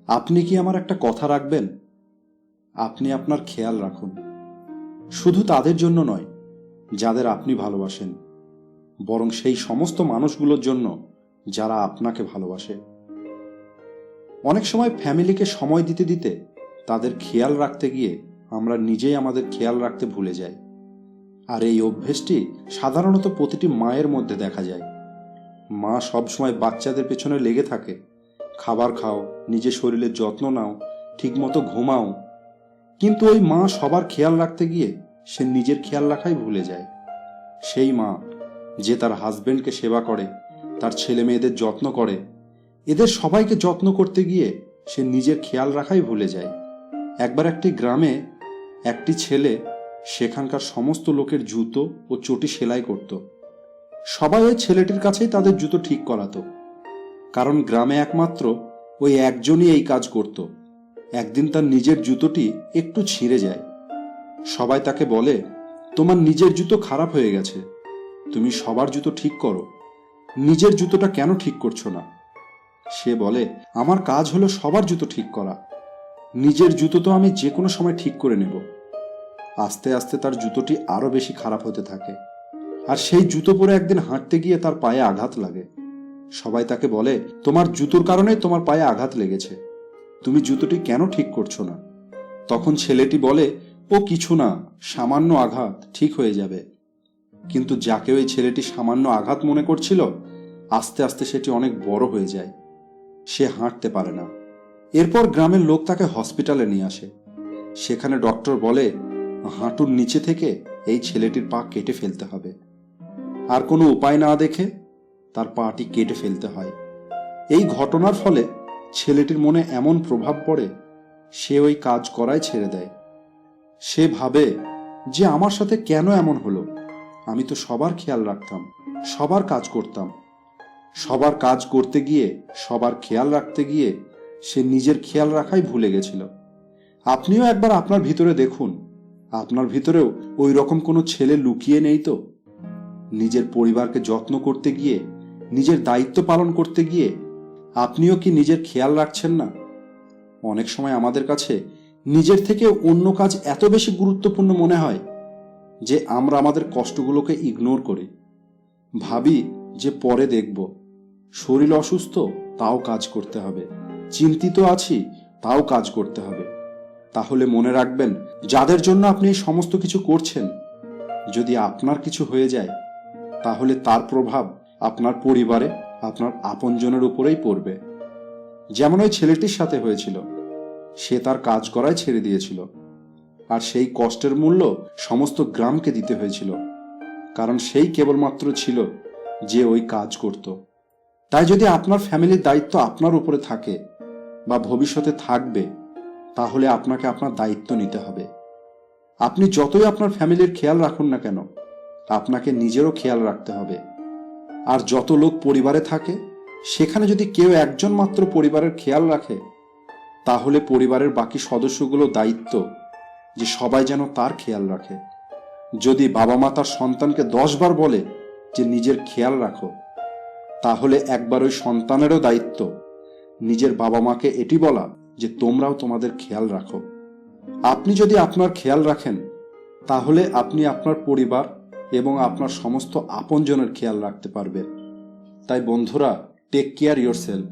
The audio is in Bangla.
আপনি কি আমার একটা কথা রাখবেন? আপনি আপনার খেয়াল রাখুন, শুধু তাদের জন্য নয় যাদের আপনি ভালোবাসেন, বরং সেই সমস্ত মানুষগুলোর জন্য যারা আপনাকে ভালোবাসে। অনেক সময় ফ্যামিলিকে সময় দিতে দিতে তাদের খেয়াল রাখতে গিয়ে আমরা নিজেই আমাদের খেয়াল রাখতে ভুলে যাই। আর এই অভ্যেসটি সাধারণত প্রতিটি মায়ের মধ্যে দেখা যায়। মা সবসময় বাচ্চাদের পেছনে লেগে থাকে, খাবার খাও, নিজের শরীরের যত্ন নাও, ঠিকমতো ঘুমাও। কিন্তু ওই মা সবার খেয়াল রাখতে গিয়ে সে নিজের খেয়াল রাখাই ভুলে যায়। সেই মা যে তার হাজবেন্ডকে সেবা করে, তার ছেলে মেয়েদের যত্ন করে, এদের সবাইকে যত্ন করতে গিয়ে সে নিজের খেয়াল রাখাই ভুলে যায়। একবার একটি গ্রামে একটি ছেলে সেখানকার সমস্ত লোকের জুতো ও চটি সেলাই করত। সবাই ওই ছেলেটির কাছেই তাদের জুতো ঠিক করাতো, কারণ গ্রামে একমাত্র ওই একজনই এই কাজ করত। একদিন তার নিজের জুতোটি একটু ছিঁড়ে যায়। সবাই তাকে বলে, তোমার নিজের জুতো খারাপ হয়ে গেছে, তুমি সবার জুতো ঠিক করো, নিজের জুতোটা কেন ঠিক করছো না? সে বলে, আমার কাজ হলো সবার জুতো ঠিক করা, নিজের জুতো তো আমি যে কোনো সময় ঠিক করে নেব। আস্তে আস্তে তার জুতোটি আরো বেশি খারাপ হতে থাকে, আর সেই জুতো পরে একদিন হাঁটতে গিয়ে তার পায়ে আঘাত লাগে। সবাই তাকে বলে, তোমার জুতোর কারণেই তোমার পায়ে আঘাত লেগেছে, তুমি জুতোটি কেন ঠিক করছো না? তখন ছেলেটি বলে, ও কিছু না, সামান্য আঘাত, ঠিক হয়ে যাবে। কিন্তু যাকে ওই ছেলেটি সামান্য আঘাত মনে করছিল, আস্তে আস্তে সেটি অনেক বড় হয়ে যায়। সে হাঁটতে পারে না। এরপর গ্রামের লোক তাকে হসপিটালে নিয়ে আসে। সেখানে ডক্টর বলে, হাঁটুর নিচে থেকে এই ছেলেটির পা কেটে ফেলতে হবে। আর কোনো উপায় না দেখে তার পাটি কেটে ফেলতে হয়। এই ঘটনার ফলে ছেলেটির মনে এমন প্রভাব পড়ে, সে ওই কাজ করাই ছেড়ে দেয়। সে ভাবে যে আমার সাথে কেন এমন হলো, আমি তো সবার খেয়াল রাখতাম, সবার কাজ করতাম। সবার কাজ করতে গিয়ে, সবার খেয়াল রাখতে গিয়ে সে নিজের খেয়াল রাখাই ভুলে গেছিল। আপনিও একবার আপনার ভিতরে দেখুন, আপনার ভিতরেও ওই রকম কোনো ছেলে লুকিয়ে নেই তো? নিজের পরিবারকে যত্ন করতে গিয়ে, নিজের দায়িত্ব পালন করতে গিয়ে আপনিও কি নিজের খেয়াল রাখছেন না? অনেক সময় আমাদের কাছে নিজের থেকে অন্য কাজ এত বেশি গুরুত্বপূর্ণ মনে হয় যে আমরা আমাদের কষ্টগুলোকে ইগনোর করি। ভাবি যে পরে দেখব, শরীর অসুস্থ তাও কাজ করতে হবে, চিন্তিত আছি তাও কাজ করতে হবে। তাহলে মনে রাখবেন, যাদের জন্য আপনি এই সমস্ত কিছু করছেন, যদি আপনার কিছু হয়ে যায় তাহলে তার প্রভাব আপনার পরিবারে, আপনার আপনজনের উপরেই পড়বে। যেমন ওই ছেলেটির সাথে হয়েছিল, সে তার কাজ করাই ছেড়ে দিয়েছিল, আর সেই কষ্টের মূল্য সমস্ত গ্রামকে দিতে হয়েছিল, কারণ সেই কেবলমাত্র ছিল যে ওই কাজ করত। তাই যদি আপনার ফ্যামিলির দায়িত্ব আপনার উপরে থাকে বা ভবিষ্যতে থাকবে, তাহলে আপনাকে আপনার দায়িত্ব নিতে হবে। আপনি যতই আপনার ফ্যামিলির খেয়াল রাখুন না কেন, আপনাকে নিজেরও খেয়াল রাখতে হবে। আর যত লোক পরিবারে থাকে, সেখানে যদি কেউ একজন মাত্র পরিবারের খেয়াল রাখে, তাহলে পরিবারের বাকি সদস্যগুলো দায়িত্ব যে সবাই যেন তার খেয়াল রাখে। যদি বাবা মা তার সন্তানকে 10 বার বলে যে নিজের খেয়াল রাখো, তাহলে একবার ওই সন্তানেরও দায়িত্ব নিজের বাবা মাকে এটি বলা যে তোমরাও তোমাদের খেয়াল রাখো। আপনি যদি আপনার খেয়াল রাখেন, তাহলে আপনি আপনার পরিবার এবং আপনার সমস্ত আপনজনের খেয়াল রাখতে পারবেন। তাই বন্ধুরা, টেক কেয়ার ইয়োরসেলফ।